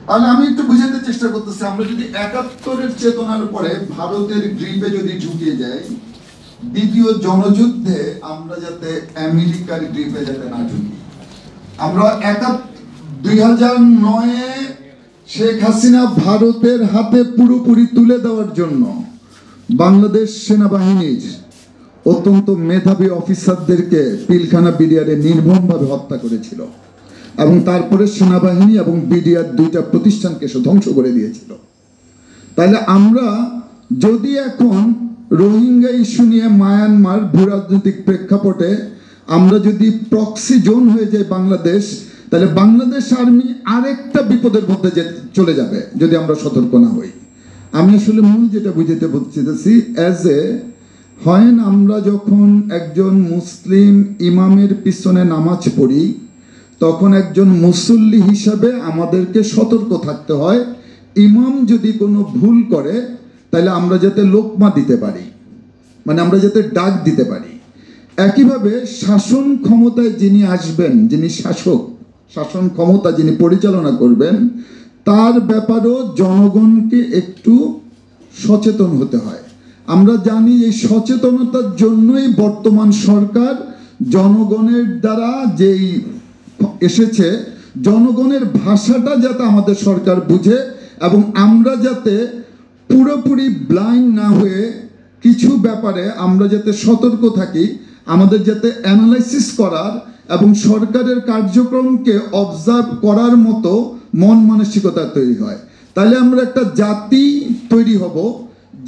তাহলে আমি একটু বুঝাতে চেষ্টা করতেছি, আমরা যদি ৭১-এর চেতনার উপরে ভারতের গ্রিপে যদি ঢুকে যাই, দ্বিতীয় জনযুদ্ধে আমরা যাতে আমেরিকার গ্রিপে যাতে না ঢুকি। আমরা ২০০৯-এ শেখ হাসিনা ভারতের হাতে পুরোপুরি তুলে দেওয়ার জন্য বাংলাদেশ সেনাবাহিনীর অত্যন্ত মেধাবী অফিসারদেরকে পিলখানা বিডিআরে নির্মমভাবে হত্যা করেছিল এবং তারপরে সেনাবাহিনী এবং বিডিআর দুইটা প্রতিষ্ঠানকে সে ধ্বংস করে দিয়েছিল। তাহলে আমরা যদি এখন রোহিঙ্গা ইস্যু নিয়ে মায়ানমার ভূরাজনৈতিক প্রেক্ষাপটে আমরা যদি প্রক্সি জোন হয়ে যায় বাংলাদেশ, তাহলে বাংলাদেশ আর্মি আরেকটা বিপদের মধ্যে চলে যাবে যদি আমরা সতর্ক না হই। আমি আসলে মূল যেটা বুঝাতে বলতেছি, অ্যাজ এ হয় আমরা যখন একজন মুসলিম ইমামের পিছনে নামাজ পড়ি, তখন একজন মুসল্লি হিসাবে আমাদেরকে সতর্ক থাকতে হয়। ইমাম যদি কোনো ভুল করে তাহলে আমরা যাতে লোকমা দিতে পারি, মানে আমরা যাতে ডাক দিতে পারি। একইভাবে শাসন ক্ষমতায় যিনি আসবেন, যিনি শাসন ক্ষমতা যিনি পরিচালনা করবেন, তার ব্যাপারেও জনগণকে একটু সচেতন হতে হয়। আমরা জানি এই সচেতনতার জন্যই বর্তমান সরকার জনগণের দ্বারা যেই এসেছে, জনগণের ভাষাটা যাতে আমাদের সরকার বুঝে এবং আমরা যাতে পুরোপুরি ব্লাইন্ড না হয়ে কিছু ব্যাপারে আমরা যাতে সতর্ক থাকি, আমাদের যাতে অ্যানালাইসিস করার এবং সরকারের কার্যক্রমকে অবজার্ভ করার মতো মন মানসিকতা তৈরি হয়। তাহলে আমরা একটা জাতি তৈরি হব,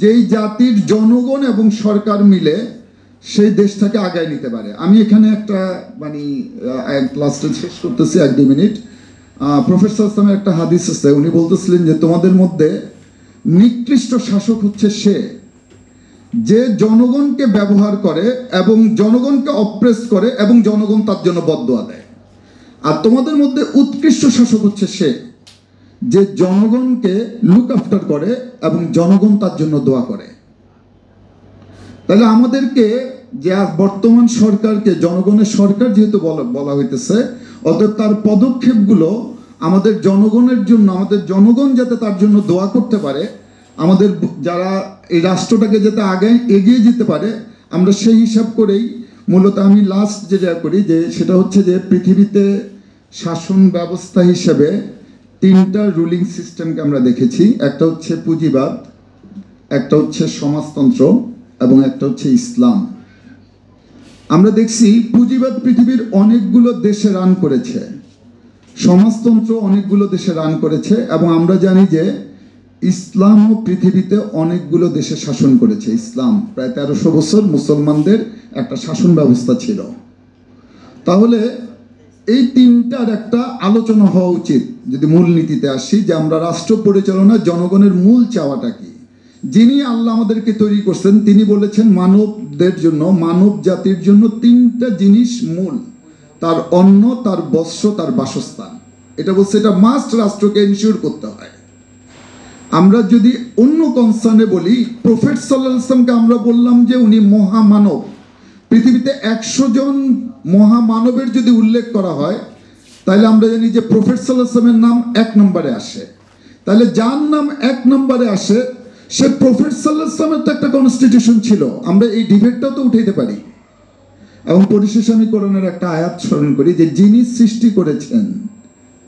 যেই জাতির জনগণ এবং সরকার মিলে সেই দেশটাকে আগায় নিতে পারে। আমি এখানে একটা ক্লাসটা শেষ করতেছি ১-২ মিনিট। প্রফেসর ইসলামের একটা হাদিস আছে, উনি বলতেছিলেন যে তোমাদের মধ্যে নিকৃষ্ট শাসক হচ্ছে সে যে জনগণকে ব্যবহার করে এবং জনগণকে অপ্রেস করে এবং জনগণ তার জন্য বদদোয়া দেয়। আর তোমাদের মধ্যে উৎকৃষ্ট শাসক হচ্ছে সে যে জনগণকে লুক আফটার করে এবং জনগণ তার জন্য দোয়া করে। তাহলে আমাদেরকে যে বর্তমান সরকারকে জনগণের সরকার যেহেতু বলা হইতেছে, অতএব তার পদক্ষেপগুলো আমাদের জনগণের জন্য, আমাদের জনগণ যাতে তার জন্য দোয়া করতে পারে, আমাদের যারা এই রাষ্ট্রটাকে যাতে আগে এগিয়ে যেতে পারে, আমরা সেই হিসাব করেই মূলত আমি লাস্ট যেটা করি যে সেটা হচ্ছে যে পৃথিবীতে শাসন ব্যবস্থা হিসেবে 3টা রুলিং সিস্টেমকে আমরা দেখেছি। একটা হচ্ছে পুঁজিবাদ, একটা হচ্ছে সমাজতন্ত্র এবং একটা হচ্ছে ইসলাম। আমরা দেখছি পুঁজিবাদ পৃথিবীর অনেকগুলো দেশে রান করেছে, সমাজতন্ত্র অনেকগুলো দেশে রান করেছে এবং আমরা জানি যে ইসলামও পৃথিবীতে অনেকগুলো দেশে শাসন করেছে। ইসলাম প্রায় ১৩০০ বছর মুসলমানদের একটা শাসন ব্যবস্থা ছিল। তাহলে এই 3টার একটা আলোচনা হওয়া উচিত যদি মূলনীতিতে আসি, যে আমরা রাষ্ট্র পরিচালনা জনগণের মূল চাওয়াটা কি। যিনি আল্লাহ আমাদেরকে তৈরি করছেন তিনি বলেছেন মানবদের জন্য, মানব জাতির জন্য 3টা জিনিস মূল: তার অন্ন, তার বস্ত্র, তার বাসস্থান। এটা বলছে, এটা মাস্ট রাষ্ট্রকে এনশিওর করতে হয়। আমরা যদি অন্য কনসার্নে বলি, প্রফেট সাল্লাল্লাহু আলাইহি ওয়াসাল্লামকে আমরা বললাম যে উনি মহামানব। পৃথিবীতে ১০০ জন মহামানবের যদি উল্লেখ করা হয়, তাহলে আমরা জানি যে প্রফেট সাল্লাল্লাহু আলাইহি ওয়াসাল্লামের নাম ১ নম্বরে আসে। তাহলে যার নাম ১ নম্বরে আসে সে প্রফেট সাল্লাল্লাহু আলাইহি ওয়াসাল্লামের তো একটা কনস্টিটিউশন ছিল, আমরা এই ডিবেটটাও তো উঠাইতে পারি। এবং পরিশেষে আমি কোরআনের একটা আয়াত স্মরণ করি যে যিনি সৃষ্টি করেছেন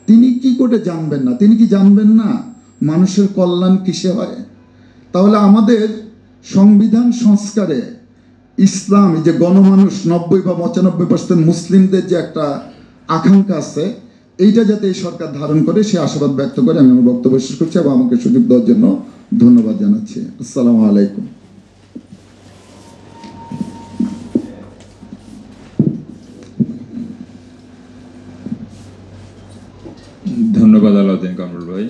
তিনি কি করে জানবেন না? তিনি কি জানবেন না মানুষের কল্যাণ কিসে হয়? তাহলে আমাদের সংবিধান সংস্কারে ইসলাম, যে গণমানুষ ৯০ বা ৯৫% মুসলিমদের যে একটা আকাঙ্ক্ষা আছে, এইটা যাতে এই সরকার ধারণ করে সে আশাবাদ ব্যক্ত করে আমি আমার বক্তব্য শেষ করছি এবং আমাকে সুযোগ দেওয়ার জন্য ধন্যবাদ জানাচ্ছি। আসসালামু আলাইকুম। ধন্যবাদ আলাউদ্দিন কামরুল ভাই।